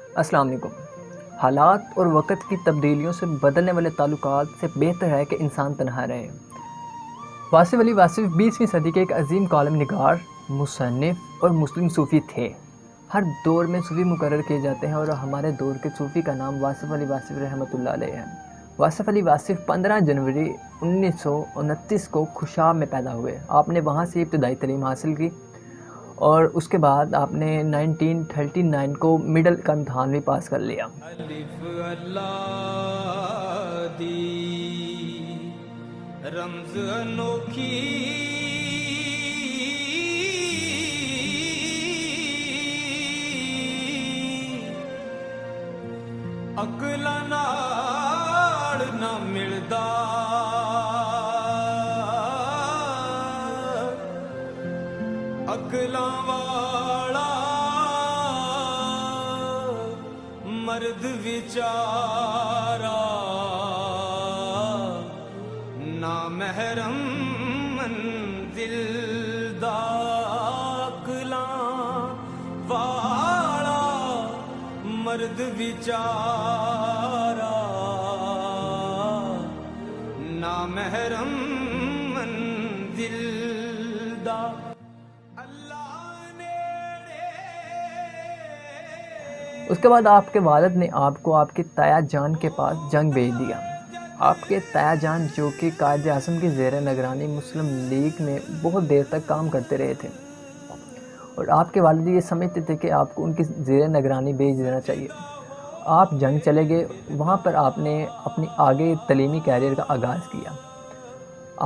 السلام علیکم۔ حالات اور وقت کی تبدیلیوں سے بدلنے والے تعلقات سے بہتر ہے کہ انسان تنہا رہے۔ واصف علی واصف 20ویں صدی کے ایک عظیم کالم نگار، مصنف اور مسلم صوفی تھے۔ ہر دور میں صوفی مقرر کیے جاتے ہیں اور ہمارے دور کے صوفی کا نام واصف علی واصف رحمۃ اللہ علیہ ہے۔ واصف علی واصف 15 جنوری 1929 کو خوشاب میں پیدا ہوئے۔ آپ نے وہاں سے ابتدائی تعلیم حاصل کی اور اس کے بعد آپ نے 1939 کو مڈل کا امتحان بھی پاس کر لیا۔ الف اللہ دی رمز انوکھی عقلاں نال نہ ملدا عقلاں والا مرد وچارا نا محرم منزل دا عقلاں والا مرد وچارا نا محرم منزل دا اس کے بعد آپ کے والد نے آپ کو آپ کے تایا جان کے پاس جنگ بھیج دیا۔ آپ کے تایا جان جو کہ قائد اعظم کی زیر نگرانی مسلم لیگ میں بہت دیر تک کام کرتے رہے تھے، اور آپ کے والد یہ سمجھتے تھے کہ آپ کو ان کی زیر نگرانی بھیج دینا چاہیے۔ آپ جنگ چلے گئے، وہاں پر آپ نے اپنی آگے تعلیمی کیریئر کا آغاز کیا۔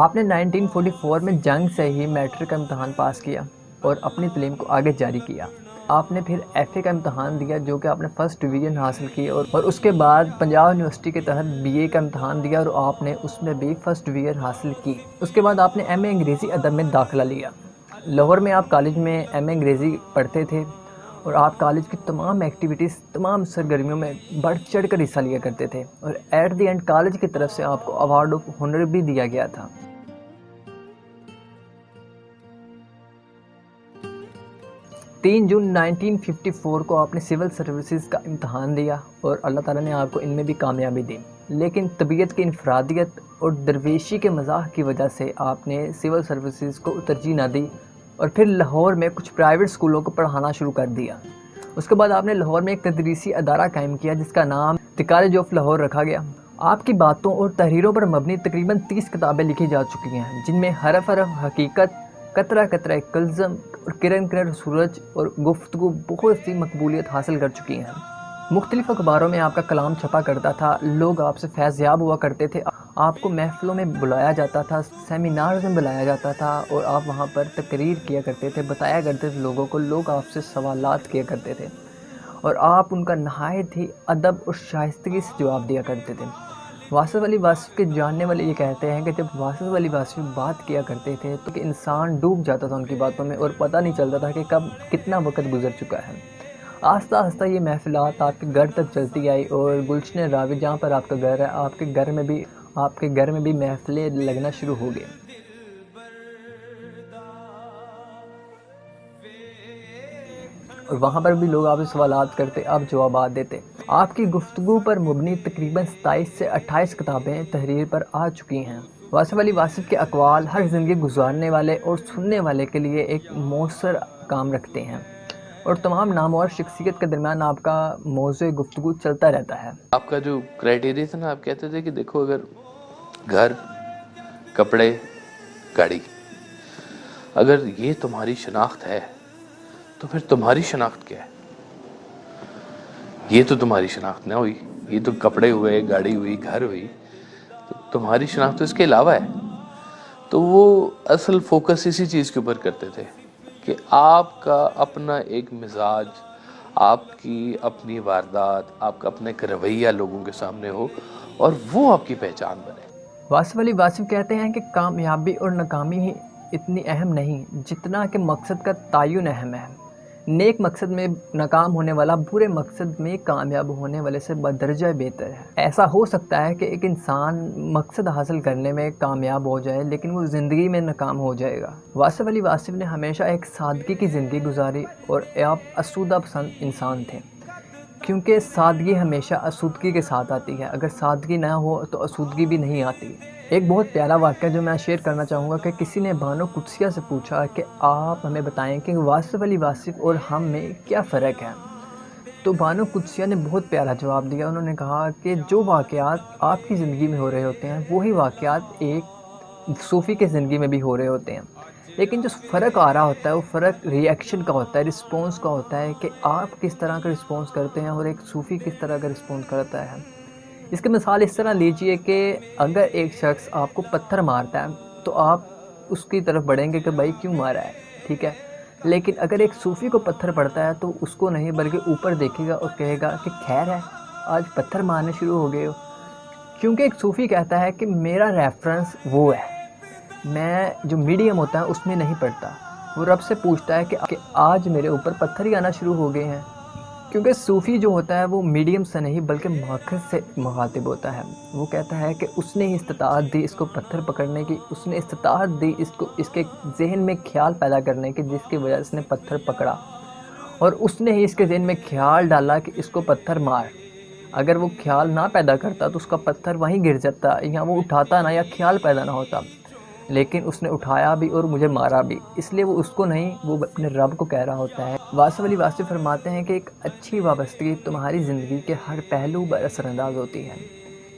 آپ نے 1944 میں جنگ سے ہی میٹرک کا امتحان پاس کیا اور اپنی تعلیم کو آگے جاری کیا۔ آپ نے پھر ایف اے کا امتحان دیا جو کہ آپ نے فرسٹ ڈویژن حاصل کی، اور اس کے بعد پنجاب یونیورسٹی کے تحت بی اے کا امتحان دیا اور آپ نے اس میں بھی فرسٹ ڈویژن حاصل کی۔ اس کے بعد آپ نے ایم اے انگریزی ادب میں داخلہ لیا۔ لاہور میں آپ کالج میں ایم اے انگریزی پڑھتے تھے اور آپ کالج کی تمام ایکٹیویٹیز، تمام سرگرمیوں میں بڑھ چڑھ کر حصہ لیا کرتے تھے، اور ایٹ دی اینڈ کالج کی طرف سے آپ کو ایوارڈ آف ہنر بھی دیا گیا تھا۔ 3 جون 1954 کو آپ نے سول سروسز کا امتحان دیا اور اللہ تعالیٰ نے آپ کو ان میں بھی کامیابی دی، لیکن طبیعت کی انفرادیت اور درویشی کے مزاح کی وجہ سے آپ نے سول سروسز کو ترجیح نہ دی اور پھر لاہور میں کچھ پرائیویٹ اسکولوں کو پڑھانا شروع کر دیا۔ اس کے بعد آپ نے لاہور میں ایک تدریسی ادارہ قائم کیا جس کا نام دی کالج آف لاہور رکھا گیا۔ آپ کی باتوں اور تحریروں پر مبنی تقریباً 30 کتابیں لکھی جا چکی ہیں، جن میں حرف حرف حقیقت، قطرہ قطرہ کلزم اور کرن کرن سورج اور گفتگو بہت سی مقبولیت حاصل کر چکی ہیں۔ مختلف اخباروں میں آپ کا کلام چھپا کرتا تھا، لوگ آپ سے فیض یاب ہوا کرتے تھے، آپ کو محفلوں میں بلایا جاتا تھا، سیمینارز میں بلایا جاتا تھا اور آپ وہاں پر تقریر کیا کرتے تھے، بتایا کرتے تھے لوگوں کو، لوگ آپ سے سوالات کیا کرتے تھے اور آپ ان کا نہایت ہی ادب اور شائستگی سے جواب دیا کرتے تھے۔ واصف علی واصف کے جاننے والے یہ کہتے ہیں کہ جب واصف علی واصف بات کیا کرتے تھے تو کہ انسان ڈوب جاتا تھا ان کی باتوں میں اور پتہ نہیں چلتا تھا کہ کب کتنا وقت گزر چکا ہے۔ آہستہ آہستہ یہ محفلات آپ کے گھر تک چلتی آئی اور گلشن راوی جہاں پر آپ کا گھر ہے، آپ کے گھر میں بھی محفلیں لگنا شروع ہو گئے۔ اور وہاں پر بھی لوگ آپ سے سوالات کرتے، آپ جوابات دیتے۔ آپ کی گفتگو پر مبنی تقریباً 27 سے 28 کتابیں تحریر پر آ چکی ہیں۔ واصف علی واصف کے اقوال ہر زندگی گزارنے والے اور سننے والے کے لیے ایک مؤثر کام رکھتے ہیں، اور تمام نامور شخصیت کے درمیان آپ کا موضوع گفتگو چلتا رہتا ہے۔ آپ کا جو کرائٹیریا تھا نا، آپ کہتے تھے کہ دیکھو اگر گھر، کپڑے، گاڑی، اگر یہ تمہاری شناخت ہے تو پھر تمہاری شناخت کیا ہے؟ یہ تو تمہاری شناخت نہ ہوئی، یہ تو کپڑے ہوئے، گاڑی ہوئی، گھر ہوئی، تو تمہاری شناخت تو اس کے علاوہ ہے۔ تو وہ اصل فوکس اسی چیز کے اوپر کرتے تھے کہ آپ کا اپنا ایک مزاج، آپ کی اپنی واردات، آپ کا اپنا ایک رویہ لوگوں کے سامنے ہو اور وہ آپ کی پہچان بنے۔ واصف علی واصف کہتے ہیں کہ کامیابی اور ناکامی ہی اتنی اہم نہیں جتنا کہ مقصد کا تعین اہم ہے۔ نیک مقصد میں ناکام ہونے والا برے مقصد میں کامیاب ہونے والے سے بدرجہ بہتر ہے۔ ایسا ہو سکتا ہے کہ ایک انسان مقصد حاصل کرنے میں کامیاب ہو جائے لیکن وہ زندگی میں ناکام ہو جائے گا۔ واصف علی واصف نے ہمیشہ ایک سادگی کی زندگی گزاری اور آپ آسودہ پسند انسان تھے۔ کیونکہ سادگی ہمیشہ آسودگی کے ساتھ آتی ہے، اگر سادگی نہ ہو تو آسودگی بھی نہیں آتی۔ ایک بہت پیارا واقعہ جو میں شیئر کرنا چاہوں گا کہ کسی نے بانو قدسیہ سے پوچھا کہ آپ ہمیں بتائیں کہ واصف علی واصف اور ہم میں کیا فرق ہے؟ تو بانو قدسیہ نے بہت پیارا جواب دیا۔ انہوں نے کہا کہ جو واقعات آپ کی زندگی میں ہو رہے ہوتے ہیں وہی واقعات ایک صوفی کے زندگی میں بھی ہو رہے ہوتے ہیں، لیکن جو فرق آ رہا ہوتا ہے وہ فرق ری ایکشن کا ہوتا ہے، رسپونس کا ہوتا ہے کہ آپ کس طرح کا رسپونس کرتے ہیں اور ایک صوفی کس طرح کا رسپونس کرتا ہے۔ اس کی مثال اس طرح لیجئے کہ اگر ایک شخص آپ کو پتھر مارتا ہے تو آپ اس کی طرف بڑھیں گے کہ بھائی کیوں مارا ہے، ٹھیک ہے، لیکن اگر ایک صوفی کو پتھر پڑتا ہے تو اس کو نہیں بلکہ اوپر دیکھے گا اور کہے گا کہ خیر ہے آج پتھر مارنے شروع ہو گئے ہو، کیونکہ ایک صوفی کہتا ہے کہ میرا ریفرنس وہ ہے، میں جو میڈیم ہوتا ہے اس میں نہیں پڑھتا، وہ رب سے پوچھتا ہے کہ آج میرے اوپر پتھر ہی آنا شروع ہو گئے ہیں، کیونکہ صوفی جو ہوتا ہے وہ میڈیم سے نہیں بلکہ ماخذ سے مخاطب ہوتا ہے۔ وہ کہتا ہے کہ اس نے ہی استطاعت دی اس کو پتھر پکڑنے کی، اس نے استطاعت دی اس کے ذہن میں خیال پیدا کرنے کی جس کی وجہ سے اس نے پتھر پکڑا، اور اس نے ہی اس کے ذہن میں خیال ڈالا کہ اس کو پتھر مار۔ اگر وہ خیال نہ پیدا کرتا تو اس کا پتھر وہیں گر جاتا یا وہ اٹھاتا نہ یا خیال پیدا نہ ہوتا، لیکن اس نے اٹھایا بھی اور مجھے مارا بھی، اس لیے وہ اس کو نہیں، وہ اپنے رب کو کہہ رہا ہوتا ہے۔ واصف علی واصف فرماتے ہیں کہ ایک اچھی وابستگی تمہاری زندگی کے ہر پہلو پر اثر انداز ہوتی ہے،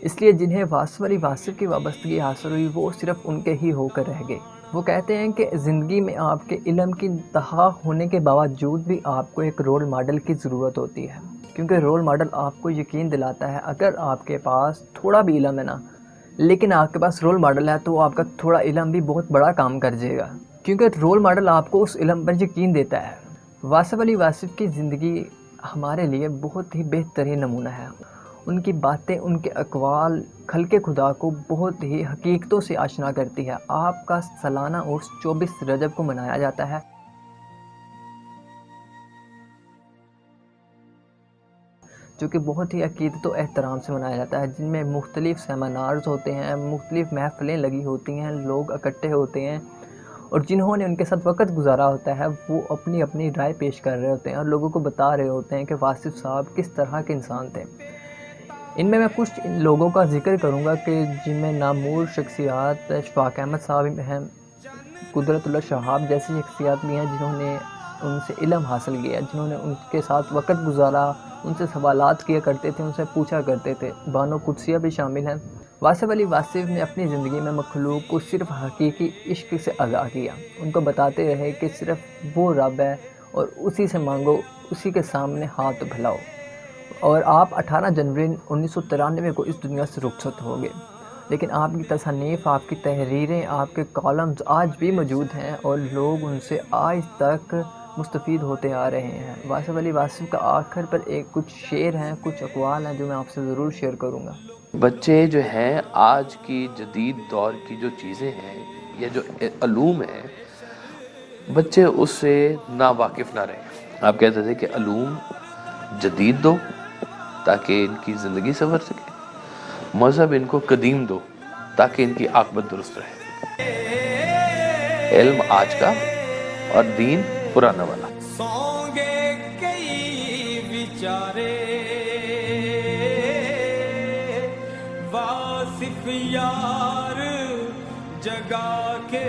اس لیے جنہیں واصف علی واصف کی وابستگی حاصل ہوئی وہ صرف ان کے ہی ہو کر رہ گئے۔ وہ کہتے ہیں کہ زندگی میں آپ کے علم کی انتہا ہونے کے باوجود بھی آپ کو ایک رول ماڈل کی ضرورت ہوتی ہے، کیونکہ رول ماڈل آپ کو یقین دلاتا ہے۔ اگر آپ کے پاس تھوڑا بھی علم ہے نا، لیکن آپ کے پاس رول ماڈل ہے تو آپ کا تھوڑا علم بھی بہت بڑا کام کر جائے گا، کیونکہ رول ماڈل آپ کو اس علم پر یقین دیتا ہے۔ واصف علی واصف کی زندگی ہمارے لیے بہت ہی بہترین نمونہ ہے۔ ان کی باتیں، ان کے اقوال خلق خدا کو بہت ہی حقیقتوں سے آشنا کرتی ہے۔ آپ کا سالانہ عرس 24 رجب کو منایا جاتا ہے، جو کہ بہت ہی عقیدت و احترام سے منایا جاتا ہے، جن میں مختلف سیمینارز ہوتے ہیں، مختلف محفلیں لگی ہوتی ہیں، لوگ اکٹھے ہوتے ہیں، اور جنہوں نے ان کے ساتھ وقت گزارا ہوتا ہے وہ اپنی اپنی رائے پیش کر رہے ہوتے ہیں اور لوگوں کو بتا رہے ہوتے ہیں کہ واصف صاحب کس طرح کے انسان تھے۔ ان میں کچھ لوگوں کا ذکر کروں گا کہ جن میں نامور شخصیات شفاق احمد صاحب ہیں، قدرت اللہ شہاب جیسی شخصیات بھی ہیں جنہوں نے ان سے علم حاصل کیا، جنہوں نے ان کے ساتھ وقت گزارا، ان سے سوالات کیا کرتے تھے، ان سے پوچھا کرتے تھے۔ بانو قدسیہ بھی شامل ہیں۔ واصف علی واصف نے اپنی زندگی میں مخلوق کو صرف حقیقی عشق سے آگاہ کیا، ان کو بتاتے رہے کہ صرف وہ رب ہے اور اسی سے مانگو، اسی کے سامنے ہاتھ پھیلاؤ۔ اور آپ 18 جنوری 1993 کو اس دنیا سے رخصت ہو گئے، لیکن آپ کی تصانیف، آپ کی تحریریں، آپ کے کالمز آج بھی موجود ہیں اور لوگ ان سے آج تک مستفید ہوتے آ رہے ہیں۔ واصف علی واصف کا آخر پر کچھ شعر ہیں، کچھ اقوال ہیں جو میں آپ سے ضرور شیئر کروں گا۔ بچے جو ہیں آج کی جدید دور کی جو چیزیں ہیں یا جو علوم ہیں، بچے اس سے نا واقف نہ رہیں۔ آپ کہتے تھے کہ علوم جدید دو تاکہ ان کی زندگی سنور سکے، مذہب ان کو قدیم دو تاکہ ان کی عاقبت درست رہے۔ علم آج کا اور دین پرانا والا۔ سونگے کئی بیچارے واصف یار جگا کے